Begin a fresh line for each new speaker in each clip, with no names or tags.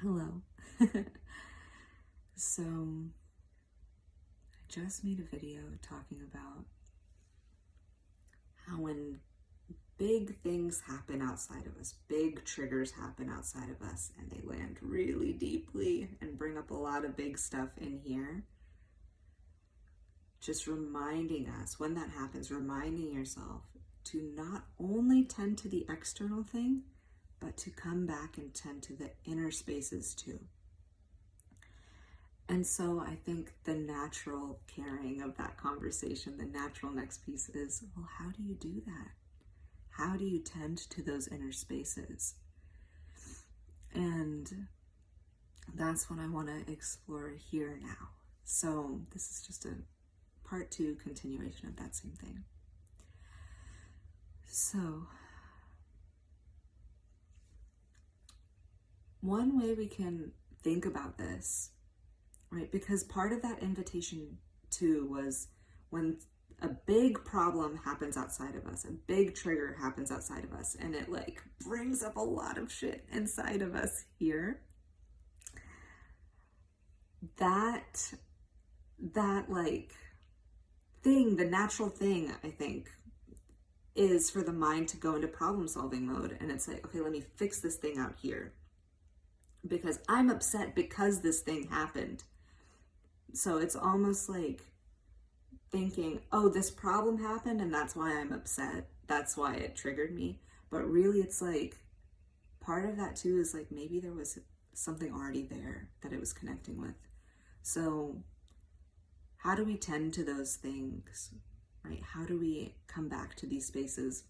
Hello. So, I just made a video talking about how when big things happen outside of us, big triggers happen outside of us, and they land really deeply and bring up a lot of big stuff in here, just reminding us when that happens, reminding yourself to not only tend to the external thing, but to come back and tend to the inner spaces too. And so I think the natural carrying of that conversation, the natural next piece is, well, how do you do that? How do you tend to those inner spaces? And that's what I want to explore here now. So this is just a part 2 continuation of that same thing. So one way we can think about this, right? Because part of that invitation too was when a big problem happens outside of us, a big trigger happens outside of us, and it like brings up a lot of shit inside of us here. That like thing, the natural thing, I think, is for the mind to go into problem solving mode. And it's like, okay, let me fix this thing out here because I'm upset because this thing happened. So it's almost like thinking, oh, this problem happened and that's why I'm upset. That's why it triggered me. But really it's like, part of that too is like, maybe there was something already there that it was connecting with. So how do we tend to those things, right? How do we come back to these spaces?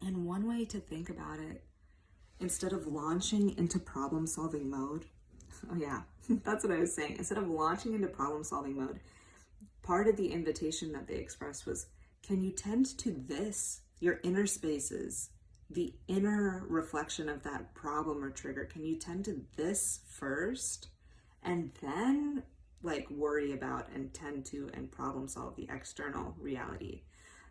And one way to think about it, instead of launching into problem solving mode, oh yeah, that's what I was saying. Instead of launching into problem solving mode, part of the invitation that they expressed was, can you tend to this, your inner spaces, the inner reflection of that problem or trigger? Can you tend to this first and then like worry about and tend to and problem solve the external reality?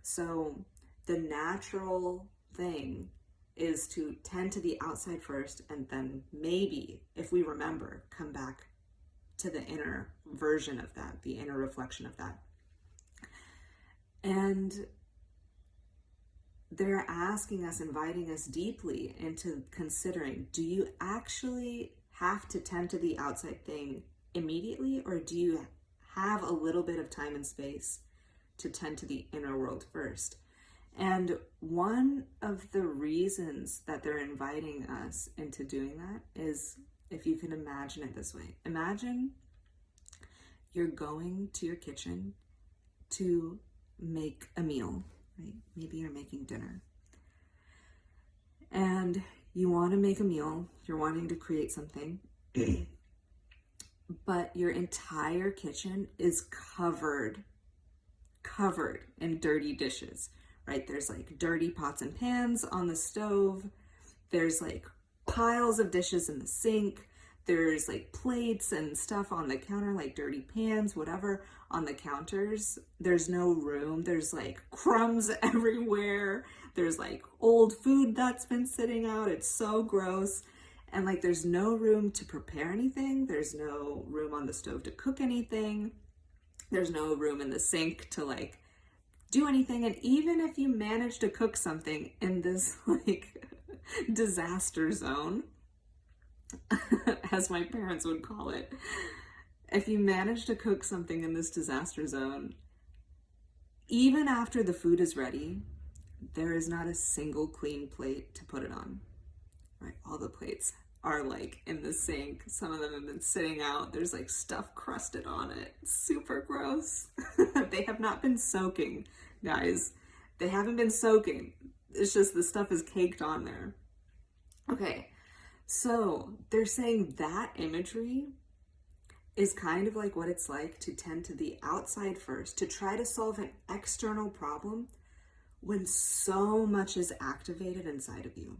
So the natural thing is to tend to the outside first, and then maybe, if we remember, come back to the inner version of that, the inner reflection of that. And they're asking us, inviting us deeply into considering, do you actually have to tend to the outside thing immediately, or do you have a little bit of time and space to tend to the inner world first? And one of the reasons that they're inviting us into doing that is, if you can imagine it this way, imagine you're going to your kitchen to make a meal, right? Maybe you're making dinner and you want to make a meal, you're wanting to create something, but your entire kitchen is covered in dirty dishes, right? There's like dirty pots and pans on the stove. There's like piles of dishes in the sink. There's like plates and stuff on the counter, like dirty pans, whatever, on the counters. There's no room. There's like crumbs everywhere. There's like old food that's been sitting out. It's so gross. And like, there's no room to prepare anything. There's no room on the stove to cook anything. There's no room in the sink to like do anything. And even if you manage to cook something in this like disaster zone, as my parents would call it, if you manage to cook something in this disaster zone, even after the food is ready, there is not a single clean plate to put it on, right? All the plates are like in the sink. Some of them have been sitting out. There's like stuff crusted on it. It's super gross. They have not been soaking, guys. They haven't been soaking. It's just the stuff is caked on there. Okay, so they're saying that imagery is kind of like what it's like to tend to the outside first, to try to solve an external problem when so much is activated inside of you.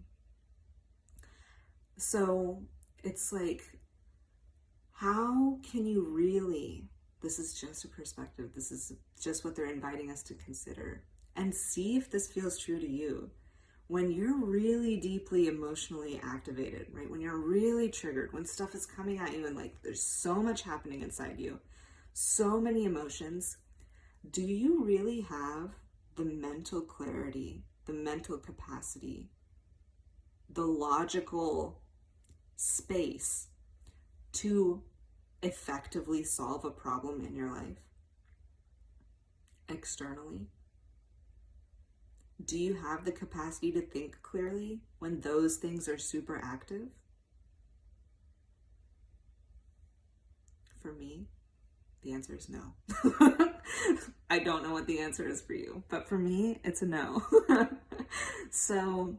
So it's like, how can you really, this is just a perspective, this is just what they're inviting us to consider, and see if this feels true to you. when you're really deeply emotionally activated, right? When you're really triggered, when stuff is coming at you and like there's so much happening inside you, so many emotions, do you really have the mental clarity, the mental capacity, the logical space to effectively solve a problem in your life externally? Do you have the capacity to think clearly when those things are super active? For me, the answer is no. I don't know what the answer is for you, but for me, it's a no. So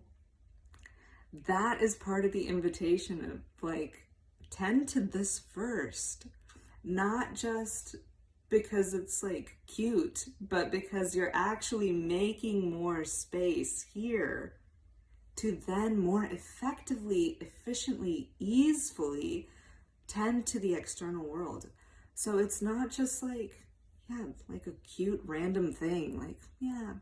that is part of the invitation of like, tend to this first, not just because it's like cute, but because you're actually making more space here to then more effectively, efficiently, easily tend to the external world. So it's not just like, yeah, like a cute random thing, like, yeah,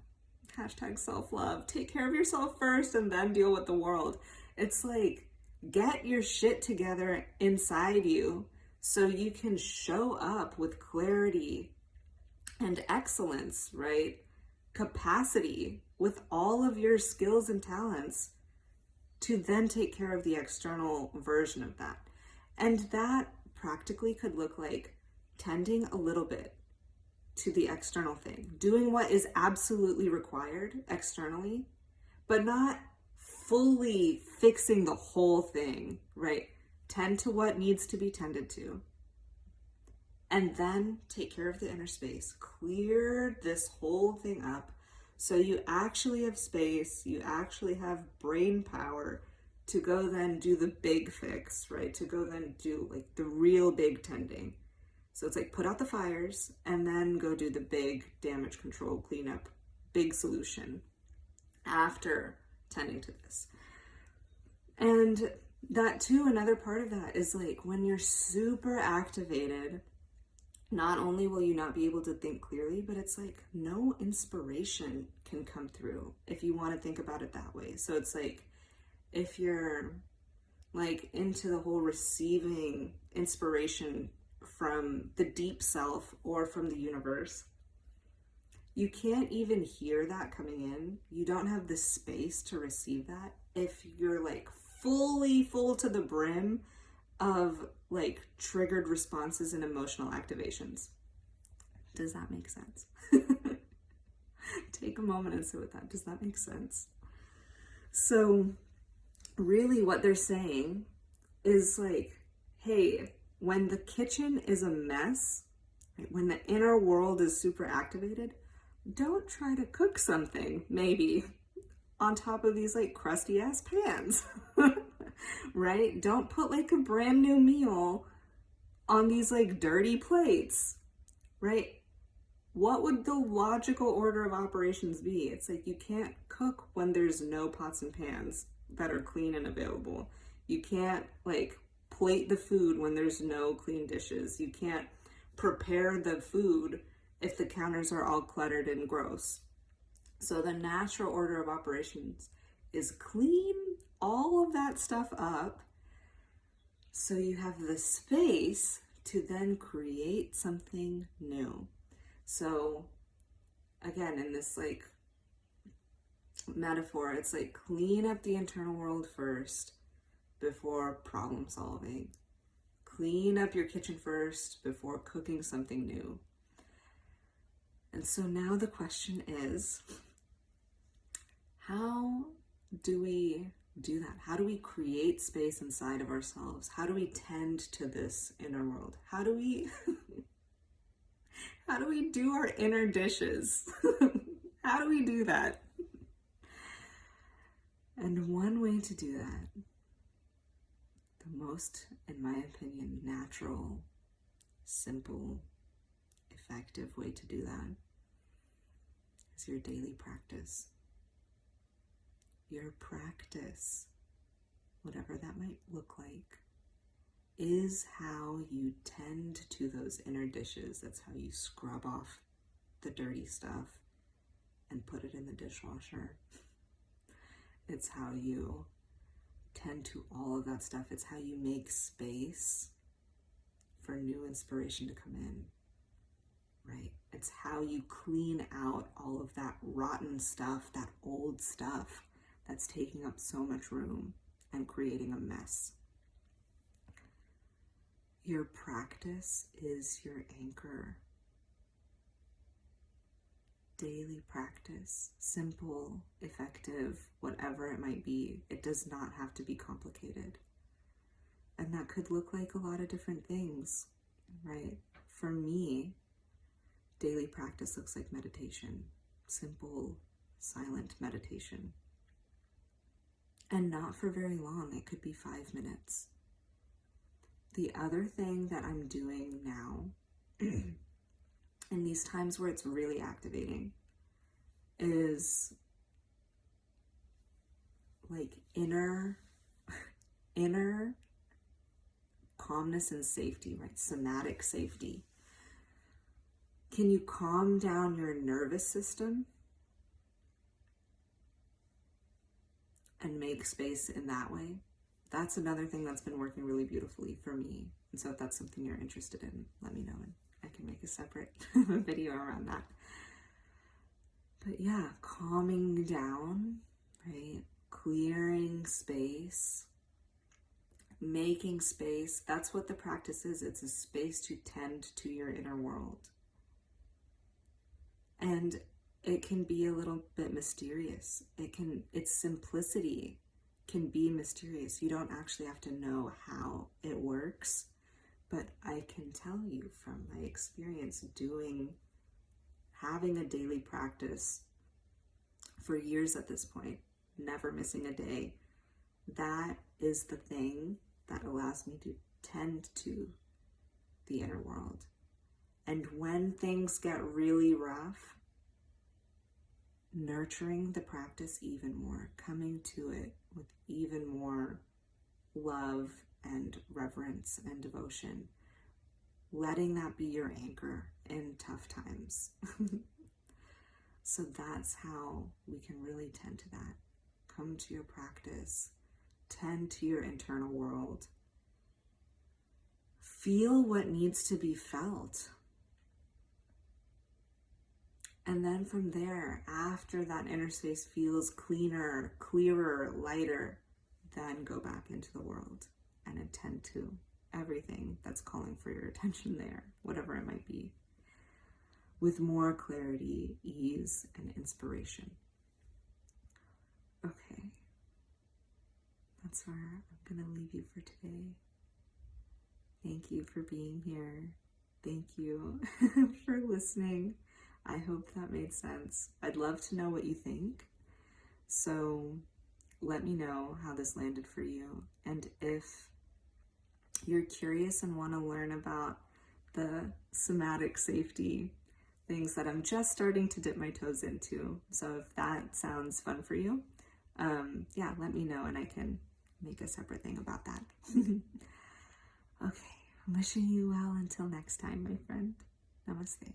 hashtag self-love, take care of yourself first and then deal with the world. It's like, get your shit together inside you so you can show up with clarity and excellence, right? Capacity with all of your skills and talents to then take care of the external version of that. And that practically could look like tending a little bit to the external thing, doing what is absolutely required externally, but not fully fixing the whole thing, right? Tend to what needs to be tended to. And then take care of the inner space. Clear this whole thing up so you actually have space, you actually have brain power to go then do the big fix, right? To go then do like the real big tending. So it's like put out the fires and then go do the big damage control, cleanup, big solution after tending to this. And that too, another part of that is like when you're super activated, not only will you not be able to think clearly, but it's like no inspiration can come through if you want to think about it that way. So it's like if you're like into the whole receiving inspiration from the deep self or from the universe, you can't even hear that coming in. You don't have the space to receive that if you're like fully full to the brim of like triggered responses and emotional activations. Does that make sense? Take a moment and sit with that. Does that make sense? So really what they're saying is like, hey, when the kitchen is a mess, right, when the inner world is super activated, don't try to cook something maybe on top of these like crusty ass pans. Right? Don't put like a brand new meal on these like dirty plates, right? What would the logical order of operations be? It's like you can't cook when there's no pots and pans that are clean and available. You can't like plate the food when there's no clean dishes. You can't prepare the food if the counters are all cluttered and gross. So the natural order of operations is clean all of that stuff up so you have the space to then create something new. So again, in this like metaphor, it's like clean up the internal world first before problem solving. Clean up your kitchen first before cooking something new. And so now the question is, how do we do that? How do we create space inside of ourselves? How do we tend to this inner world? How do we do our inner dishes? How do we do that? And one way to do that, the most, in my opinion, natural, simple, effective way to do that is your daily practice. Your practice, whatever that might look like, is how you tend to those inner dishes. That's how you scrub off the dirty stuff and put it in the dishwasher. It's how you tend to all of that stuff. It's how you make space for new inspiration to come in, right? It's how you clean out all of that rotten stuff, that old stuff that's taking up so much room and creating a mess. Your practice is your anchor. Daily practice, simple, effective, whatever it might be. It does not have to be complicated. And that could look like a lot of different things, right? For me, daily practice looks like meditation, simple, silent meditation. And not for very long. It could be 5 minutes. The other thing that I'm doing now in these times where it's really activating is like inner calmness and safety, right? Somatic safety. Can you calm down your nervous system and make space in that way? That's another thing that's been working really beautifully for me. And so if that's something you're interested in, let me know and I can make a separate video around that. But yeah, calming down, right? Clearing space, making space. That's what the practice is. It's a space to tend to your inner world. And it can be a little bit mysterious. Its simplicity can be mysterious. You don't actually have to know how it works, but I can tell you from my experience having a daily practice for years at this point, never missing a day, that is the thing that allows me to tend to the inner world. And when things get really rough, nurturing the practice even more, coming to it with even more love and reverence and devotion, letting that be your anchor in tough times. So that's how we can really tend to that. Come to your practice, tend to your internal world, feel what needs to be felt. And then from there, after that inner space feels cleaner, clearer, lighter, then go back into the world and attend to everything that's calling for your attention there, whatever it might be, with more clarity, ease, and inspiration. Okay, that's where I'm going to leave you for today. Thank you for being here. Thank you for listening. I hope that made sense. I'd love to know what you think. So let me know how this landed for you. And if you're curious and want to learn about the somatic safety things that I'm just starting to dip my toes into, so if that sounds fun for you, yeah, let me know and I can make a separate thing about that. Okay, I'm wishing you well until next time, my friend. Namaste.